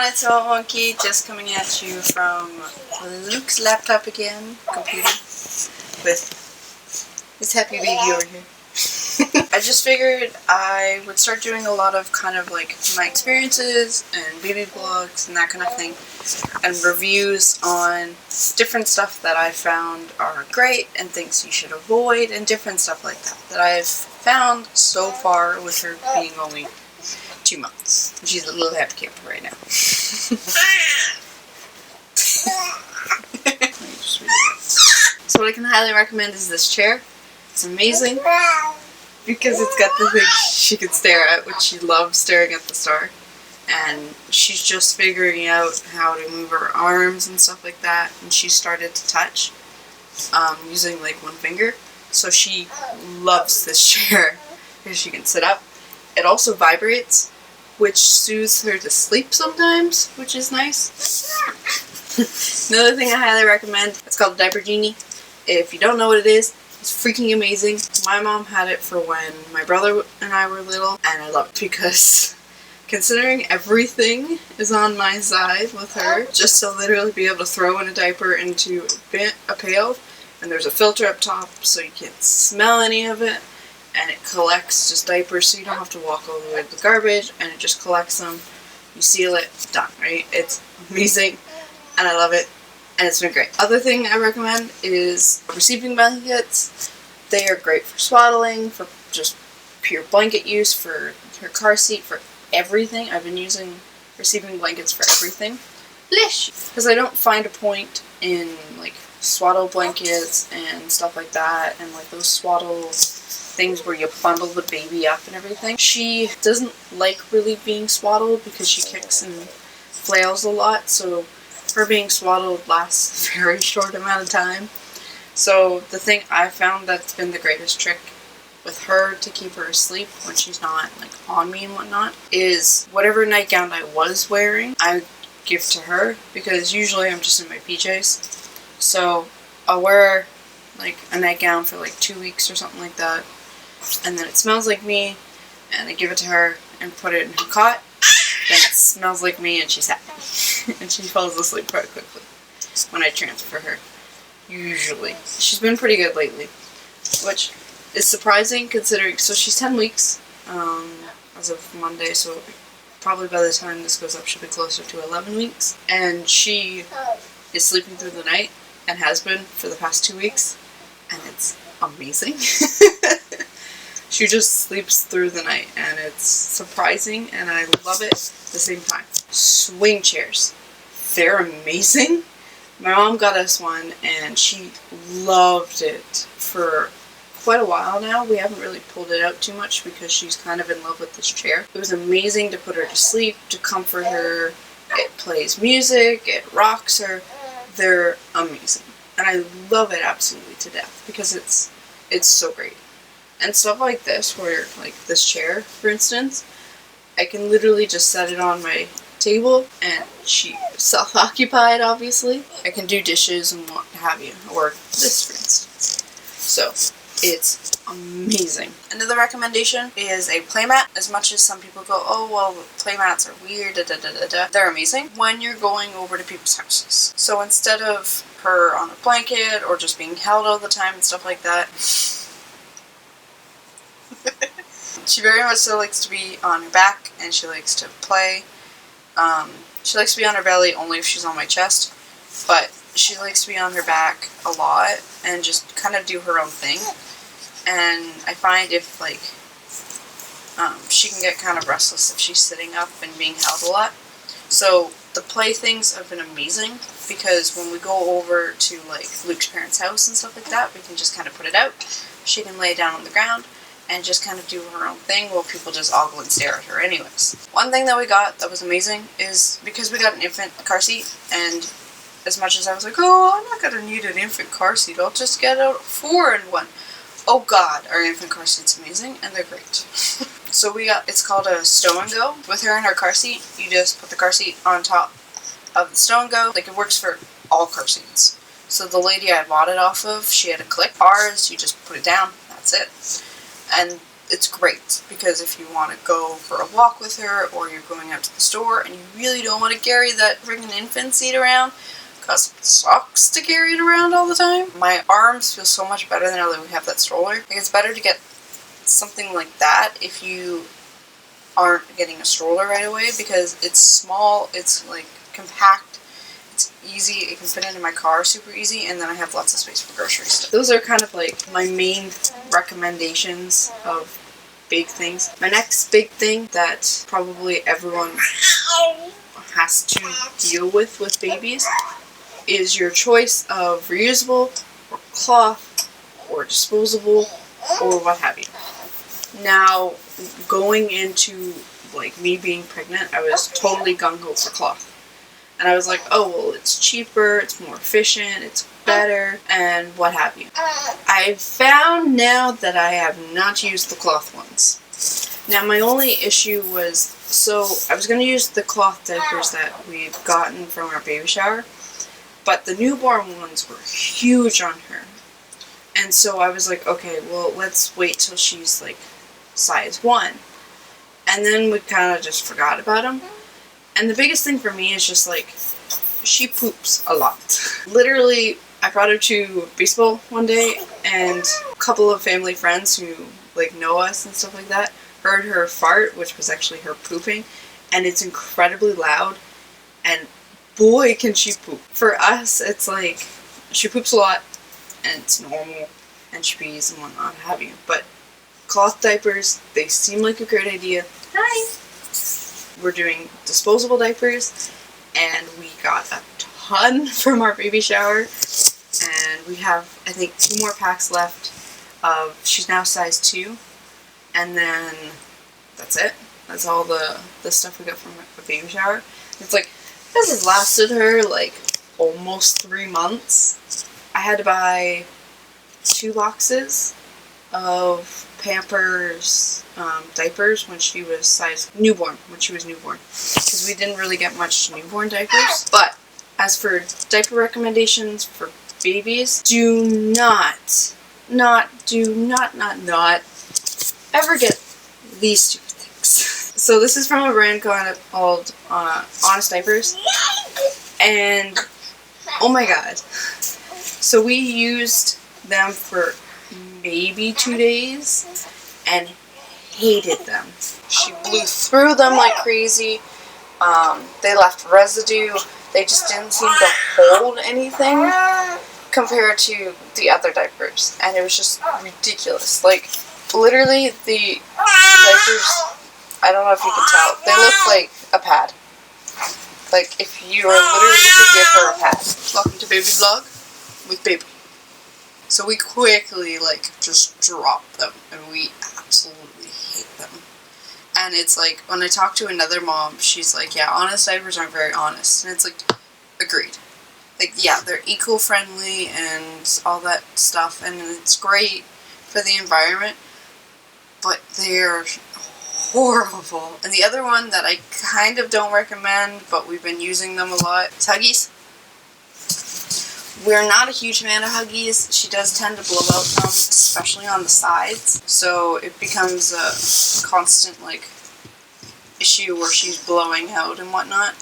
it's all wonky, just coming at you from Luke's laptop again, computer, with this happy baby over here. I just figured I would start doing a lot of kind of like my experiences and baby vlogs and that kind of thing, and reviews on different stuff that I found are great and things you should avoid and different stuff like that I've found so far with her being only 2 months. She's a little happy camper right now. So what I can highly recommend is this chair. It's amazing because it's got the thing she can stare at, which she loves staring at the star. And she's just figuring out how to move her arms and stuff like that. And she started to touch using like one finger. So she loves this chair because she can sit up. It also vibrates, which soothes her to sleep sometimes, which is nice. Another thing I highly recommend, it's called the Diaper Genie. If you don't know what it is, it's freaking amazing. My mom had it for when my brother and I were little, and I love it because considering everything is on my side with her, just to literally be able to throw in a diaper into a pail, and there's a filter up top so you can't smell any of it, and it collects just diapers so you don't have to walk all the way to the garbage, and it just collects them. You seal it, done, right? It's amazing, and I love it, and it's been great. Other thing I recommend is receiving blankets. They are great for swaddling, for just pure blanket use, for her car seat, for everything. I've been using receiving blankets for everything. Because I don't find a point in like swaddle blankets and stuff like that, and like those swaddle things where you bundle the baby up and everything. She doesn't like really being swaddled because she kicks and flails a lot, so her being swaddled lasts a very short amount of time. So the thing I found that's been the greatest trick with her to keep her asleep when she's not like on me and whatnot is whatever nightgown I was wearing, I give to her, because usually I'm just in my PJs. So I'll wear like a nightgown for like 2 weeks or something like that, and then it smells like me, and I give it to her and put it in her cot. Then it smells like me and she's happy. And she falls asleep quite quickly when I transfer her. Usually. She's been pretty good lately, which is surprising considering, so she's 10 weeks as of Monday, so probably by the time this goes up she'll be closer to 11 weeks. And she is sleeping through the night and has been for the past 2 weeks, and it's amazing. She just sleeps through the night, and it's surprising, and I love it at the same time. Swing chairs. They're amazing. My mom got us one, and she loved it for quite a while now. We haven't really pulled it out too much because she's kind of in love with this chair. It was amazing to put her to sleep, to comfort her. It plays music, it rocks her. They're amazing. And I love it absolutely to death because it's so great. And stuff like this, where like this chair, for instance, I can literally just set it on my table, and she's self-occupied, obviously. I can do dishes and what have you, or this, for instance. So, it's amazing. Another recommendation is a playmat. As much as some people go, oh, well, playmats are weird, they're amazing when you're going over to people's houses. So instead of her on a blanket, or just being held all the time and stuff like that, she very much so likes to be on her back, and she likes to play. She likes to be on her belly only if she's on my chest, but she likes to be on her back a lot and just kind of do her own thing. And I find if like she can get kind of restless if she's sitting up and being held a lot. So the playthings have been amazing, because when we go over to like Luke's parents' house and stuff like that, we can just kind of put it out. She can lay down on the ground and just kind of do her own thing while people just ogle and stare at her anyways. One thing that we got that was amazing is because we got an infant car seat, and as much as I was like, oh, I'm not going to need an infant car seat, I'll just get a 4-in-1. Oh god, our infant car seat's amazing, and they're great. So it's called a Stow and Go. With her in her car seat, you just put the car seat on top of the Stow and Go. Like, it works for all car seats. So the lady I bought it off of, she had a clip. Ours, you just put it down, that's it. And it's great because if you want to go for a walk with her or you're going out to the store and you really don't want to carry that freaking infant seat around because it sucks to carry it around all the time. My arms feel so much better now that we have that stroller. I think it's better to get something like that if you aren't getting a stroller right away because it's small, it's like compact, it's easy, it can fit into my car super easy, and then I have lots of space for grocery stuff. Those are kind of like my main recommendations of big things. My next big thing that probably everyone has to deal with babies is your choice of reusable or cloth or disposable or what have you. Now, going into like me being pregnant, I was totally gung-ho for cloth. And I was like, oh, well, it's cheaper, it's more efficient, it's better, and what have you. I've found now that I have not used the cloth ones. Now, my only issue was, so I was going to use the cloth diapers that we've gotten from our baby shower, but the newborn ones were huge on her. And so I was like, okay, well, let's wait till she's like size 1. And then we kind of just forgot about them. And the biggest thing for me is just like, she poops a lot. Literally, I brought her to baseball one day, and a couple of family friends who like know us and stuff like that heard her fart, which was actually her pooping, and it's incredibly loud, and boy can she poop. For us, it's like, she poops a lot, and it's normal, and she pees and whatnot, have you. But cloth diapers, they seem like a great idea. Hi! We're doing disposable diapers, and we got a ton from our baby shower, and we have, I think, 2 more packs left of, she's now size 2, and then that's it. That's all the stuff we got from a baby shower. It's like, this has lasted her like almost 3 months. I had to buy 2 boxes of Pampers diapers when she was newborn, because we didn't really get much newborn diapers. But as for diaper recommendations for babies, do not ever get these stupid things. So this is from a brand called Honest Diapers, and oh my god, so we used them for maybe 2 days and hated them. She blew through them like crazy. They left residue. They just didn't seem to hold anything compared to the other diapers, and it was just ridiculous. Like, literally, the diapers, I don't know if you can tell, they look like a pad. Like, if you were literally to give her a pad. Welcome to Baby Vlog with Baby. So we quickly, like, just dropped them, and we absolutely hate them. And it's like, when I talk to another mom, she's like, yeah, Honest diapers aren't very honest. And it's like, agreed. Like, yeah, they're eco-friendly and all that stuff, and it's great for the environment, but they're horrible. And the other one that I kind of don't recommend, but we've been using them a lot, is Huggies. We're not a huge fan of Huggies. She does tend to blow out them, especially on the sides. So it becomes a constant, like, issue where she's blowing out and whatnot,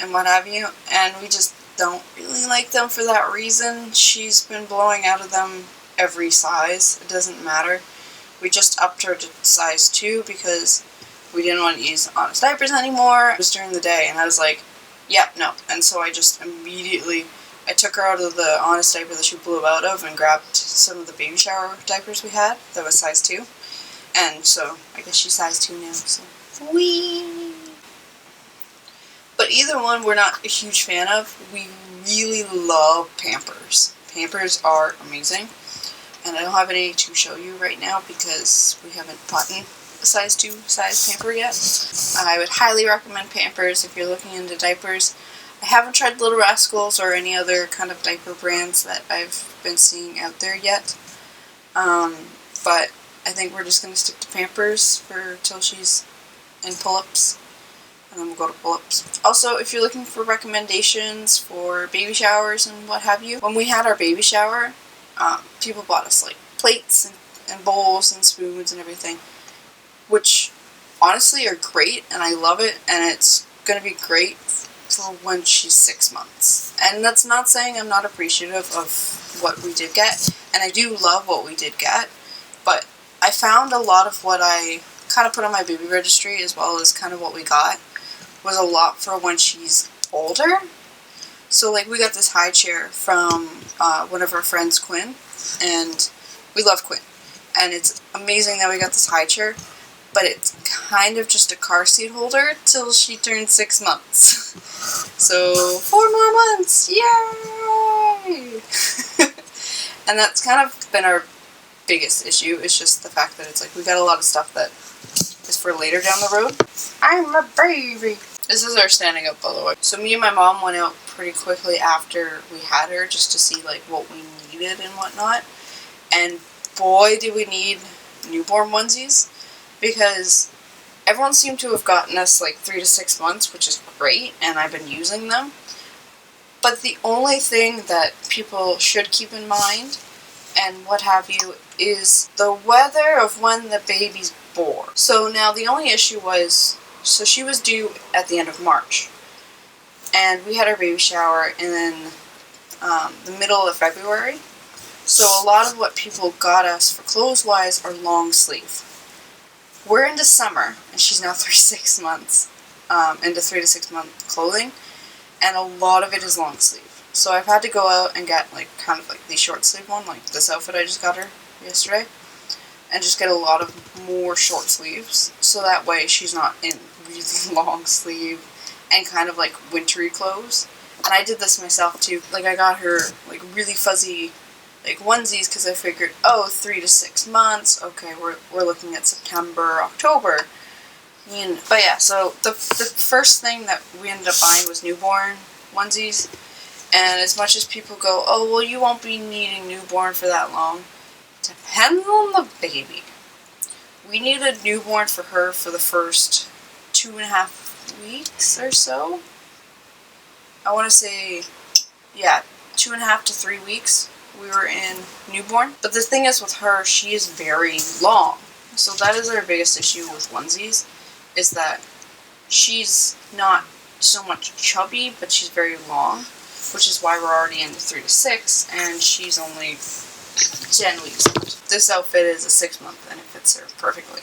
and what have you. And we just don't really like them for that reason. She's been blowing out of them every size. It doesn't matter. We just upped her to size 2 because we didn't want to use Honest Diapers anymore. It was during the day, and I was like, yep, no. And so I just immediately, I took her out of the Honest diaper that she blew out of and grabbed some of the baby shower diapers we had that was size 2. And so I guess she's size 2 now, so whee! But either one we're not a huge fan of. We really love Pampers. Pampers are amazing. And I don't have any to show you right now because we haven't gotten a size 2 size Pamper yet. I would highly recommend Pampers if you're looking into diapers. I haven't tried Little Rascals or any other kind of diaper brands that I've been seeing out there yet. But I think we're just going to stick to Pampers till she's in pull-ups. And then we'll go to pull-ups. Also, if you're looking for recommendations for baby showers and what have you, when we had our baby shower, people bought us like plates and and bowls and spoons and everything, which honestly are great, and I love it, and it's going to be great for when she's 6 months. And that's not saying I'm not appreciative of what we did get, and I do love what we did get, but I found a lot of what I kind of put on my baby registry, as well as kind of what we got, was a lot for when she's older. So, like, we got this high chair from one of our friends, Quinn, and we love Quinn. And it's amazing that we got this high chair, but it's kind of just a car seat holder till she turns 6 months. So, 4 more months! Yay! And that's kind of been our biggest issue, is just the fact that it's like we got a lot of stuff that is for later down the road. I'm a baby! This is our standing up, by the way. So me and my mom went out pretty quickly after we had her just to see like what we needed and whatnot. And boy, did we need newborn onesies, because everyone seemed to have gotten us like 3 to 6 months, which is great, and I've been using them. But the only thing that people should keep in mind, and what have you, is the weather of when the baby's born. So now the only issue was, so she was due at the end of March, and we had our baby shower in the middle of February. So a lot of what people got us for clothes-wise are long sleeve. We're into summer, and she's now 3 to 6 months, into 3 to 6 month clothing, and a lot of it is long sleeve. So I've had to go out and get like kind of like the short sleeve one, like this outfit I just got her yesterday, and just get a lot of more short sleeves, so that way she's not in really long sleeve and kind of like wintry clothes. And I did this myself too. Like, I got her like really fuzzy like onesies because I figured, oh, 3 to 6 months, okay, we're looking at September, October. But yeah, so the first thing that we ended up buying was newborn onesies. And as much as people go, oh, well, you won't be needing newborn for that long, depends on the baby. We needed newborn for her for the first 2.5 weeks or so. I want to say, yeah, 2.5 to 3 weeks we were in newborn. But the thing is with her, she is very long. So that is our biggest issue with onesies, is that she's not so much chubby, but she's very long, which is why we're already in the 3 to 6, and she's only 10 weeks old. This outfit is a 6 month, and it fits her perfectly,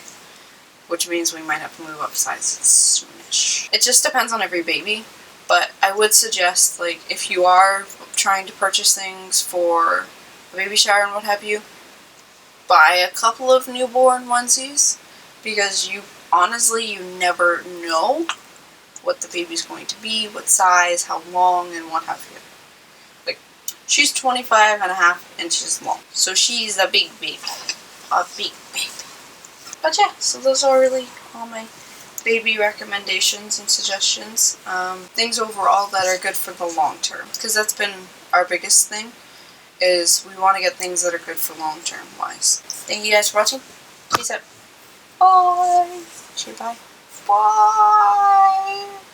which means we might have to move up sizes soonish. It just depends on every baby, but I would suggest, like, if you are trying to purchase things for a baby shower and what have you, buy a couple of newborn onesies, because you never know what the baby's going to be, what size, how long, and what have you. Like, she's 25.5 inches long, so she's a big baby. A big baby. But yeah, so those are really all my baby recommendations and suggestions. Things overall that are good for the long term, because that's been our biggest thing, is we want to get things that are good for long term wise. Thank you guys for watching. Peace out. Bye. Say bye. Bye.